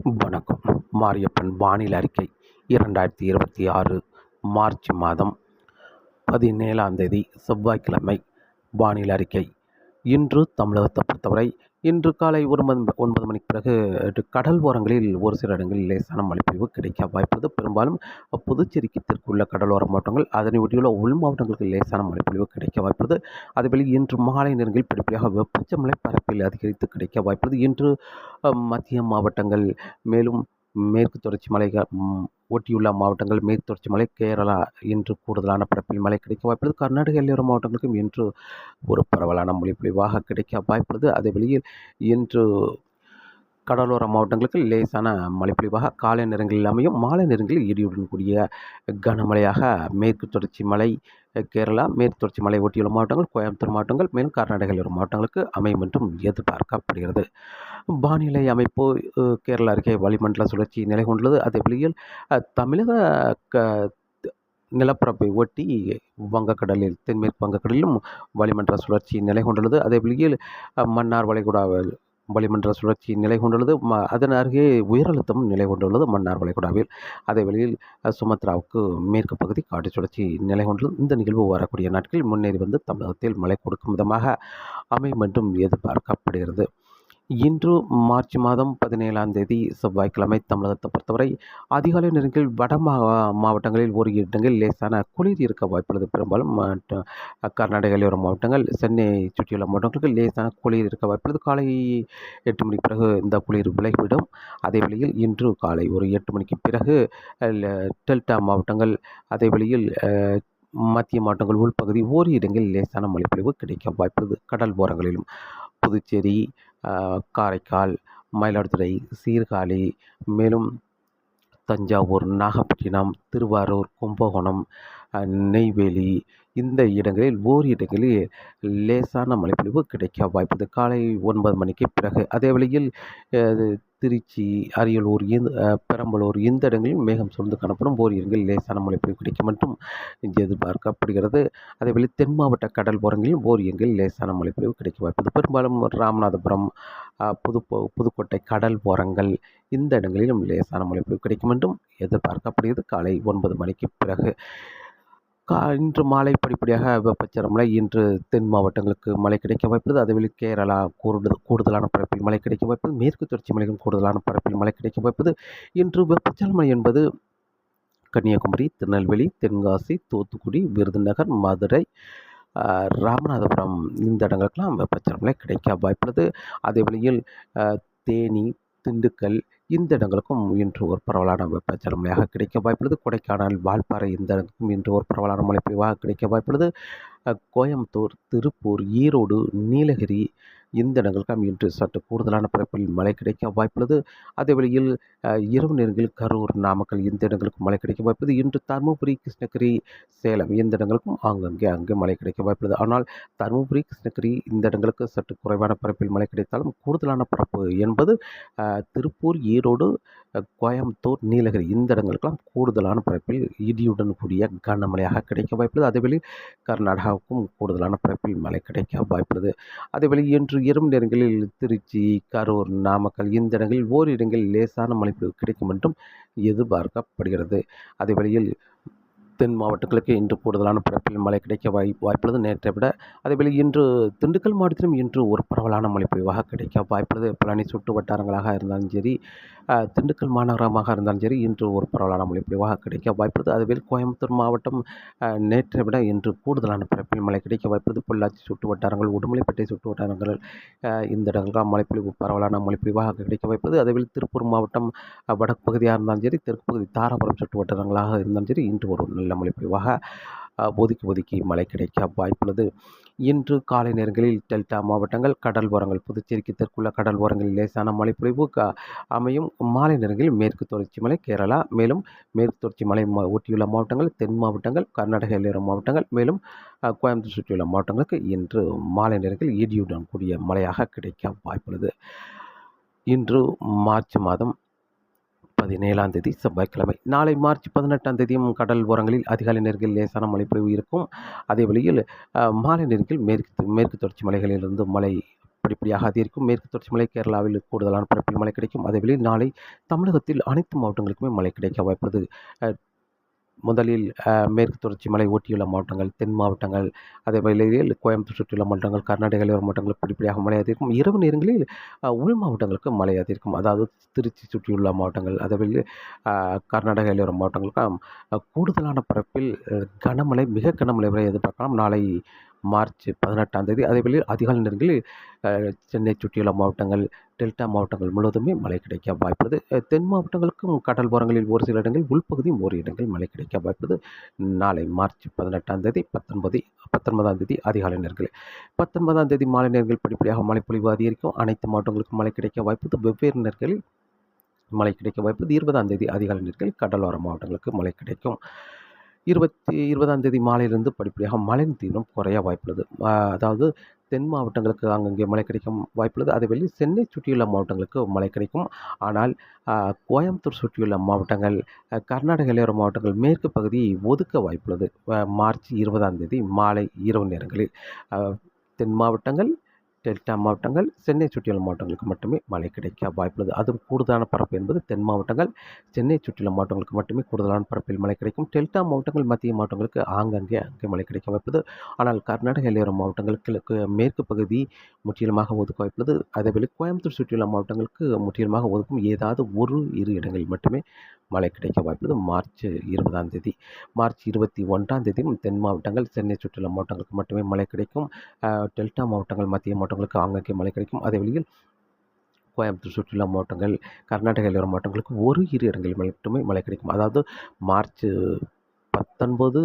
வணக்கம். மாரியப்பன் வானிலை அறிக்கை 2026 மார்ச் மாதம் 17ஆம் தேதி செவ்வாய்க்கிழமை. வானிலை அறிக்கை. இன்று தமிழகத்தை பொறுத்தவரை இன்று காலை 9 மணிக்கு பிறகு கடல் ஓரங்களில் ஒரு சில இடங்களில் லேசான மழைப்பொழிவு கிடைக்க வாய்ப்புள்ளது. பெரும்பாலும் புதுச்சேரிக்கு தெற்குள்ள கடலோர மாவட்டங்கள், அதனை ஒட்டியுள்ள உள் மாவட்டங்களுக்கு லேசான மழைப்பொழிவு கிடைக்க வாய்ப்புள்ளது. அதேபோல் இன்று மாலை நேரங்களில் படிப்படியாக வெப்பச்சமலை பரப்பில் அதிகரித்து கிடைக்க வாய்ப்புள்ளது. இன்று மத்திய மாவட்டங்கள், மேலும் மேற்கு தொடர்ச்சி மலைகள் ஒட்டியுள்ள மாவட்டங்கள், மேற்கு தொடர்ச்சி மலை, கேரளா இன்று கூடுதலான பரப்பில் மழை கிடைக்க வாய்ப்புள்ளது. கர்நாடக எல்லையோர மாவட்டங்களுக்கும் இன்று ஒரு பரவலான மழைப்பொழிவாக கிடைக்க வாய்ப்புள்ளது. அதே வெளியில் இன்று கடலோர மாவட்டங்களுக்கு லேசான மழைப்பொழிவாக காலை நேரங்களில் அமையும். மாலை நேரங்களில் இடியுடன் கூடிய கனமழையாக மேற்கு தொடர்ச்சி மலை, கேரளா, மேற்கு தொடர்ச்சி மலை ஒட்டியுள்ள மாவட்டங்கள், கோயம்புத்தூர் மாவட்டங்கள், மேலும் கர்நாடக எல்லையோர மாவட்டங்களுக்கு அமையும் என்றும் எதிர்பார்க்கப்படுகிறது. வானிலை அமைப்பு. கேரளா அருகே வளிமண்டல சுழற்சி நிலை கொண்டுள்ளது. அதே வழியில் தமிழக நிலப்பரப்பை ஒட்டி வங்கக்கடலில், தென்மேற்கு வங்கக்கடலிலும் வளிமண்டல சுழற்சி நிலை கொண்டுள்ளது. அதே வழியில் மன்னார் வளைகுடாவில் வளிமண்டல சுழற்சி நிலை கொண்டுள்ளது. அதன் அருகே உயரழுத்தம் நிலை கொண்டுள்ளது மன்னார் வளைகுடாவில். அதே வேளையில் சுமத்ராவுக்கு மேற்கு பகுதி காற்று சுழற்சி நிலை கொண்டுள்ளது. இந்த நிகழ்வு வரக்கூடிய நாட்களில் முன்னேறி வந்து தமிழகத்தில் மழை கொடுக்கும் விதமாக அமையும் என்றும் எதிர்பார்க்கப்படுகிறது. இன்று மார்ச் மாதம் 17ஆம் தேதி செவ்வாய்க்கிழமை. தமிழகத்தை பொறுத்தவரை அதிகாலை நேரங்களில் வட மாவட்டங்களில் ஒரு இடங்களில் லேசான குளிர் இருக்க வாய்ப்புள்ளது. பெரும்பாலும் கர்நாடக எல்லையோர மாவட்டங்கள், சென்னை சுற்றியுள்ள மாவட்டங்களுக்கு லேசான குளிர் இருக்க வாய்ப்புள்ளது. காலை 8 மணிக்கு பிறகு இந்த குளிர் விலகிவிடும். அதே வேளையில் இன்று காலை ஒரு 8 மணிக்கு பிறகு டெல்டா மாவட்டங்கள், அதே வேளையில் மத்திய மாவட்டங்கள் உள்பகுதி ஓரிரு இடங்களில் லேசான மழைப்பொழிவு கிடைக்க வாய்ப்புள்ளது. கடல் ஓரங்களிலும் புதுச்சேரி, காரைக்கால், மயிலாடுதுறை, சீர்காழி, மேலும் தஞ்சாவூர், நாகப்பட்டினம், திருவாரூர், கும்பகோணம், நெய்வேலி இந்த இடங்களில் ஓரிரு இடங்களில் லேசான மழைப்பொழிவு கிடைக்க வாய்ப்புள்ளது காலை 9 மணிக்கு பிறகு. அதே வேளையில் திருச்சி, அரியலூர், பெரம்பலூர் இந்த இடங்களில் மேகம் சூழ்ந்து காணப்படும். ஓரிரு இடங்களில் லேசான மழைப்பொழிவு கிடைக்கும் என்றும் எதிர்பார்க்கப்படுகிறது. அதேவேளை தென் மாவட்ட கடல் ஓரங்களில் ஓரிரு இடங்களில் லேசான மழைப்பொழிவு கிடைக்க வாய்ப்புள்ளது. பெரும்பாலும் ராமநாதபுரம், புதுக்கோட்டை கடல் ஓரங்கள் இந்த இடங்களிலும் லேசான மழைப்பொழிவு கிடைக்கும் என்றும் எதிர்பார்க்கப்படுகிறது காலை 9 மணிக்கு பிறகு. இன்று மாலை படிப்படியாக வெப்பச்சலன இன்று தென் மாவட்டங்களுக்கு மழை கிடைக்க வாய்ப்புள்ளது. அதேவேளை கேரளா கூடுதலான பரப்பில் மழை கிடைக்க வாய்ப்புள்ளது. மேற்கு தொடர்ச்சி மலைகளும் கூடுதலான பரப்பில் மழை கிடைக்க வாய்ப்புள்ளது. இன்று வெப்பச்சலன என்பது கன்னியாகுமரி, திருநெல்வேலி, தென்காசி, தூத்துக்குடி, விருதுநகர், மதுரை, ராமநாதபுரம் இந்த இடங்களுக்கெல்லாம் வெப்பச்சலன கிடைக்க வாய்ப்புள்ளது. அதே வழியில் தேனி, திண்டுக்கல் இந்த இடங்களுக்கும் இன்று ஒரு பரவலான வெப்பச்சலனையாக கிடைக்க வாய்ப்புள்ளது. கொடைக்கானல், வால்பாறை இந்த இடங்களுக்கும் இன்று ஒரு பரவலான மழைப்பொழிவாக கிடைக்க வாய்ப்புள்ளது. கோயம்புத்தூர், திருப்பூர், ஈரோடு, நீலகிரி இந்த இடங்களுக்கும் இன்று சற்று கூடுதலான பரப்பில் மழை கிடைக்க வாய்ப்புள்ளது. அதே வேளையில் இரவு நேரங்களில் கரூர், நாமக்கல் இந்த இடங்களுக்கும் மழை கிடைக்க வாய்ப்புள்ளது. இன்று தருமபுரி, கிருஷ்ணகிரி, சேலம் இந்த இடங்களுக்கும் அங்கே மழை கிடைக்க வாய்ப்புள்ளது. ஆனால் தருமபுரி, கிருஷ்ணகிரி இந்த இடங்களுக்கு சற்று குறைவான பரப்பில் மழை கிடைத்தாலும் கூடுதலான பரப்பு என்பது திருப்பூர், ஈரோடு, கோயம்புத்தூர், நீலகிரி இந்த இடங்களுக்கெல்லாம் கூடுதலான பரப்பில் இடியுடன் கூடிய கனமழையாக கிடைக்க வாய்ப்புள்ளது. அதேவேளை கர்நாடகாவுக்கும் கூடுதலான பரப்பில் மழை கிடைக்க வாய்ப்புள்ளது. அதேவேளை இன்று இரவு நேரங்களில் திருச்சி, கரூர், நாமக்கல் இந்த இடங்களில் ஓரிரு இடங்களில் லேசான மழை கிடைக்கும் என்றும் எதிர்பார்க்கப்படுகிறது. அதேவேளையில் தென் மாவட்டங்களுக்கு இன்று கூடுதலான பரப்பில் மழை கிடைக்க வாய்ப்புள்ளது நேற்றை விட. அதேவேளை இன்று திண்டுக்கல் மாவட்டத்திலும் இன்று ஒரு பரவலான மழைப்பொழிவாக கிடைக்க வாய்ப்புள்ளது. பழனி சுற்று வட்டாரங்களாக இருந்தாலும் சரி, திண்டுக்கல் மாநகரமாக இருந்தாலும் சரி இன்று ஒரு பரவலான மழைப்பொழிவாக கிடைக்க வாய்ப்புள்ளது. அதுவேளை கோயம்புத்தூர் மாவட்டம் நேற்றை விட இன்று கூடுதலான பரப்பில் மழை கிடைக்க வாய்ப்புள்ளது. பொள்ளாச்சி சுற்று வட்டாரங்கள், உடுமலைப்பேட்டை சுற்று வட்டாரங்கள் இந்த இடங்களுக்கான மழைப்பொழிவு பரவலான மழைப்பொழிவாக கிடைக்க வாய்ப்புள்ளது. அதேவேளை திருப்பூர் மாவட்டம் வடக்கு பகுதியாக இருந்தாலும் சரி, தெற்கு பகுதி தாராபுரம் சுற்று வட்டாரங்களாக இருந்தாலும் சரி இன்று ஒரு நல்ல மழைப்பொழிவாக ஒதுக்கி மழை கிடைக்க வாய்ப்புள்ளது. இன்று காலை நேரங்களில் டெல்டா மாவட்டங்கள், கடல் ஓரங்கள், புதுச்சேரிக்கு தெற்குள்ள கடல் ஓரங்களில் லேசான மழைப்பொழிவு அமையும். மாலை நேரங்களில் மேற்கு தொடர்ச்சி மலை, கேரளா, மேலும் மேற்கு தொடர்ச்சி மலை ஒட்டியுள்ள மாவட்டங்கள், தென் மாவட்டங்கள், கர்நாடக எல்லையோர மாவட்டங்கள், மேலும் கோயம்புத்தூர் சுற்றியுள்ள மாவட்டங்களுக்கு இன்று மாலை நேரங்களில் இடியுடன் கூடிய மழையாக கிடைக்க வாய்ப்புள்ளது. இன்று மார்ச் மாதம் 17ஆம் தேதி செவ்வாய்க்கிழமை. நாளை மார்ச் 18ஆம் தேதியும் கடல் ஓரங்களில் அதிகாலை நேரங்களில் லேசான மழைப்பொழிவு இருக்கும். அதே வழியில் மாலை நேரங்களில் மேற்கு தொடர்ச்சி மலைகளிலிருந்து மழை படிப்படியாக அதிகரிக்கும். மேற்கு தொடர்ச்சி மலை கேரளாவில் கூடுதலான பரப்பில் மழை கிடைக்கும். அதேவேளை நாளை தமிழகத்தில் அனைத்து மாவட்டங்களுக்குமே மழை கிடைக்க வாய்ப்புள்ளது. முதலில் மேற்கு தொடர்ச்சி மலை ஒட்டியுள்ள மாவட்டங்கள், தென் மாவட்டங்கள், அதே வேளையில் கோயம்புத்தூர் சுற்றியுள்ள மாவட்டங்கள், கர்நாடக எல்லையோர மாவட்டங்களுக்கு படிப்படியாக மழை அதிகரிக்கும். இரவு நேரங்களில் உள் மாவட்டங்களுக்கு மழை அதிகரிக்கும். அதாவது திருச்சி சுற்றியுள்ள மாவட்டங்கள், அதேவேளை கர்நாடக எல்லையோர மாவட்டங்களுக்கு கூடுதலான பரப்பில் கனமழை, மிக கனமழை வரை எதிர்பார்க்கலாம். நாளை மார்ச் 18ஆம் தேதி. அதேவேளை அதிகாலை நேரங்களில் சென்னை சுற்றியுள்ள மாவட்டங்கள், டெல்டா மாவட்டங்கள் முழுவதுமே மழை கிடைக்க வாய்ப்புள்ளது. தென் மாவட்டங்களுக்கும் கடல் ஓரங்களில் ஒரு சில இடங்களில், உள்பகுதியும் ஒரு இடங்களில் மழை கிடைக்க வாய்ப்புள்ளது. நாளை மார்ச் 18ஆம் தேதி 19ஆம் தேதி அதிகாலை நேரங்களில். 19ஆம் தேதி மாலை நேரங்களில் படிப்படியாக மழைப்பொழிவு அதிகரிக்கும். அனைத்து மாவட்டங்களுக்கும் மழை கிடைக்க வாய்ப்புள்ளது. வெவ்வேறு நேரங்களில் மழை கிடைக்க வாய்ப்புள்ளது. 20ஆம் தேதி அதிகாலை நேரங்களில் கடலோர மாவட்டங்களுக்கு மழை கிடைக்கும். 20ஆம் தேதி மாலையிலிருந்து படிப்படியாக மழையின் தீவிரம் குறைய வாய்ப்புள்ளது. அதாவது தென் மாவட்டங்களுக்கு அங்கங்கே மழை கிடைக்கும் வாய்ப்புள்ளது. அதேவேளை சென்னை சுற்றியுள்ள மாவட்டங்களுக்கு மழை கிடைக்கும். ஆனால் கோயம்புத்தூர் சுற்றியுள்ள மாவட்டங்கள், கர்நாடக எல்லையோர மாவட்டங்கள் மேற்கு பகுதியை ஒதுக்க வாய்ப்புள்ளது. மார்ச் 20ஆம் தேதி மாலை இரவு நேரங்களில் தென் மாவட்டங்கள், டெல்டா மாவட்டங்கள், சென்னை சுற்றியுள்ள மாவட்டங்களுக்கு மட்டுமே மழை கிடைக்க வாய்ப்புள்ளது. அதுவும் கூடுதலான பரப்பு என்பது தென் மாவட்டங்கள், சென்னை சுற்றியுள்ள மாவட்டங்களுக்கு மட்டுமே கூடுதலான பரப்பில் மழை கிடைக்கும். டெல்டா மாவட்டங்கள், மத்திய மாவட்டங்களுக்கு அங்கே மழை கிடைக்க வாய்ப்புள்ளது. ஆனால் கர்நாடக எல்லையோர மாவட்டங்களுக்கு மேற்கு பகுதி முற்றிலுமாக ஒதுக்க வாய்ப்புள்ளது. அதேவேளை கோயம்புத்தூர் சுற்றியுள்ள மாவட்டங்களுக்கு முற்றிலுமாக ஒதுக்கும் ஏதாவது ஒரு இரு இடங்களில் மட்டுமே மழை கிடைக்க வாய்ப்புள்ளது. மார்ச் 20ஆம் தேதி. மார்ச் 21ஆம் தேதியும் தென் மாவட்டங்கள், சென்னை சுற்றியுள்ள மாவட்டங்களுக்கு மட்டுமே மழை கிடைக்கும். டெல்டா மாவட்டங்கள், மத்திய மாவட்டங்களுக்கு ஆங்காங்கே மழை கிடைக்கும். அதே வழியில் கோயம்புத்தூர் சுற்றுலா மாவட்டங்கள், கர்நாடக எல்லையோர மாவட்டங்களுக்கு ஒரு இரு இடங்களில் மட்டுமே மழை கிடைக்கும். அதாவது மார்ச் 19,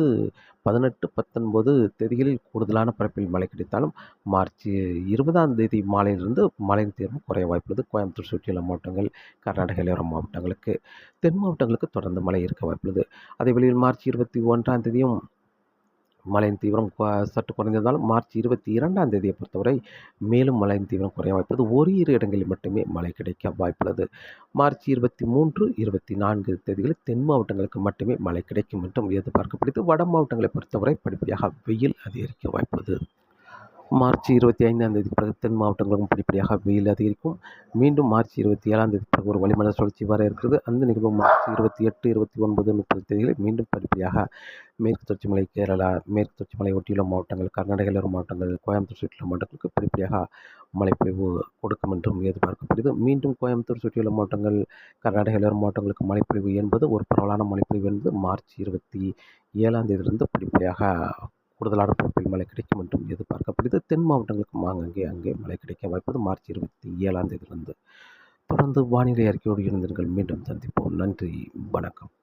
18, 19 தேதிகளில் கூடுதலான பரப்பில் மழை கிடைத்தாலும் மார்ச் 20ஆம் தேதி மாலையிலிருந்து மழையின் தீவிரம் குறைய வாய்ப்புள்ளது. கோயம்புத்தூர் சுற்றியுள்ள மாவட்டங்கள், கர்நாடக எல்லையோர மாவட்டங்களுக்கு. தென் மாவட்டங்களுக்கு தொடர்ந்து மழை இருக்க வாய்ப்புள்ளது. அதே வேளையில் மார்ச் 21ஆம் தேதியும் மழையின் தீவிரம் சற்று குறைந்திருந்தாலும் மார்ச் 22ஆம் தேதியை பொறுத்தவரை மேலும் மழையின் தீவிரம் குறைய வாய்ப்புள்ளது. ஒரு இரு இடங்களில் மட்டுமே மழை கிடைக்க வாய்ப்புள்ளது. மார்ச் 23, 24 தேதிகளில் தென் மாவட்டங்களுக்கு மட்டுமே மழை கிடைக்கும் என்றும் எதிர்பார்க்கப்படுகிறது. வட மாவட்டங்களை பொறுத்தவரை படிப்படியாக வெயில் அதிகரிக்க வாய்ப்புள்ளது. மார்ச் 25ஆம் தேதி பிறகு தென் மாவட்டங்களுக்கும் படிப்படியாக வெயில் அதிகரிக்கும். மீண்டும் மார்ச் 27ஆம் தேதி பிறகு ஒரு வளிமண்டல சுழற்சி வர இருக்கிறது. அந்த நிகழ்வு மார்ச் 28, 29, 30 தேதிகளில் மீண்டும் படிப்படியாக மேற்கு தொடர்ச்சி மலை கேரளா, மேற்கு தொடர்ச்சி மலை ஒட்டியுள்ள மாவட்டங்கள், கர்நாடக எல்லையோர மாவட்டங்கள், கோயம்புத்தூர் சுற்றியுள்ள மாவட்டங்களுக்கு படிப்படியாக மழைப்பொழிவு கொடுக்கும் என்றும் எதிர்பார்க்கப்படுகிறது. மீண்டும் கோயம்புத்தூர் சுற்றியுள்ள மாவட்டங்கள், கர்நாடக எல்லையோர மாவட்டங்களுக்கு மழைப்பொழிவு என்பது ஒரு பரவலான மழைப்பொழிவு என்பது மார்ச் 27ஆம் தேதியிலிருந்து படிப்படியாக கூடுதலான பரப்பில் மழை கிடைக்கும் என்றும் எதிர்பார்க்கப்படுகிறது. தென் மாவட்டங்களுக்கும் அங்கே மழை கிடைக்க வாய்ப்பது மார்ச் 27ஆம் தேதியிலிருந்து. தொடர்ந்து வானிலை அறிக்கையோடு இணைந்திருங்கள். மீண்டும் சந்திப்போம். நன்றி, வணக்கம்.